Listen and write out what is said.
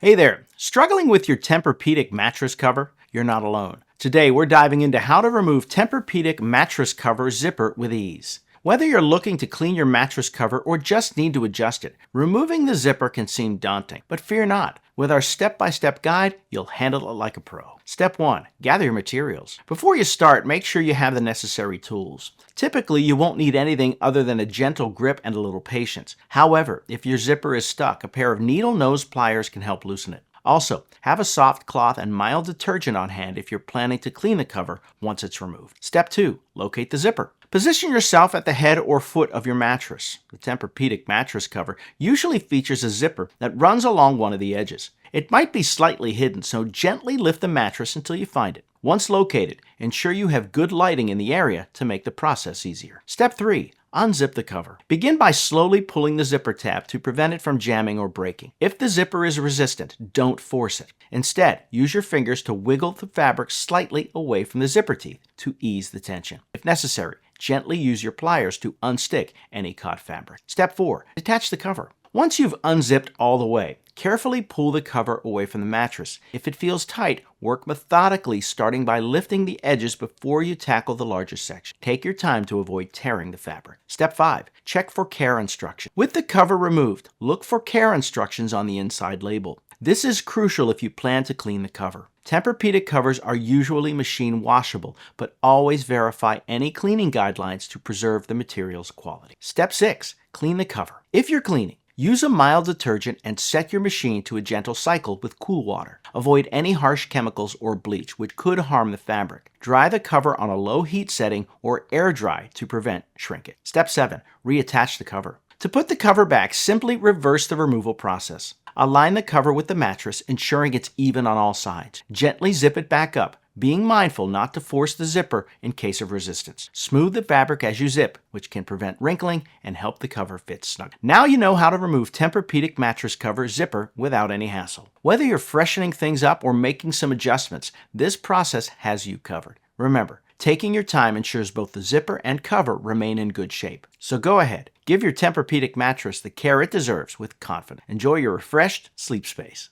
Hey there, struggling with your Tempur-Pedic mattress cover? You're not alone. Today we're diving into how to remove Tempur-Pedic mattress cover zipper with ease. Whether you're looking to clean your mattress cover or just need to adjust it, removing the zipper can seem daunting, but fear not. With our step-by-step guide, you'll handle it like a pro. Step 1. Gather your materials. Before you start, make sure you have the necessary tools. Typically, you won't need anything other than a gentle grip and a little patience. However, if your zipper is stuck, a pair of needle nose pliers can help loosen it. Also, have a soft cloth and mild detergent on hand if you're planning to clean the cover once it's removed. Step 2. Locate the zipper. Position yourself at the head or foot of your mattress. The Tempur-Pedic mattress cover usually features a zipper that runs along one of the edges. It might be slightly hidden, so gently lift the mattress until you find it. Once located, ensure you have good lighting in the area to make the process easier. Step 3. Unzip the cover. Begin by slowly pulling the zipper tab to prevent it from jamming or breaking. If the zipper is resistant, don't force it. Instead, use your fingers to wiggle the fabric slightly away from the zipper teeth to ease the tension. If necessary, gently use your pliers to unstick any caught fabric. Step 4. Detach the cover. Once you've unzipped all the way, carefully pull the cover away from the mattress. If it feels tight, work methodically, starting by lifting the edges before you tackle the larger section. Take your time to avoid tearing the fabric. Step 5. Check for care instructions. With the cover removed, look for care instructions on the inside label. This is crucial if you plan to clean the cover. Tempur-Pedic covers are usually machine washable, but always verify any cleaning guidelines to preserve the material's quality. Step 6. Clean the cover. If you're cleaning, use a mild detergent and set your machine to a gentle cycle with cool water. Avoid any harsh chemicals or bleach, which could harm the fabric. Dry the cover on a low heat setting or air dry to prevent shrinkage. Step 7. Reattach the cover. To put the cover back, simply reverse the removal process. Align the cover with the mattress, ensuring it's even on all sides. Gently zip it back up, being mindful not to force the zipper in case of resistance. Smooth the fabric as you zip, which can prevent wrinkling and help the cover fit snug. Now you know how to remove Tempur-Pedic mattress cover zipper without any hassle. Whether you're freshening things up or making some adjustments, this process has you covered. Remember, taking your time ensures both the zipper and cover remain in good shape. So go ahead, give your Tempur-Pedic mattress the care it deserves with confidence. Enjoy your refreshed sleep space.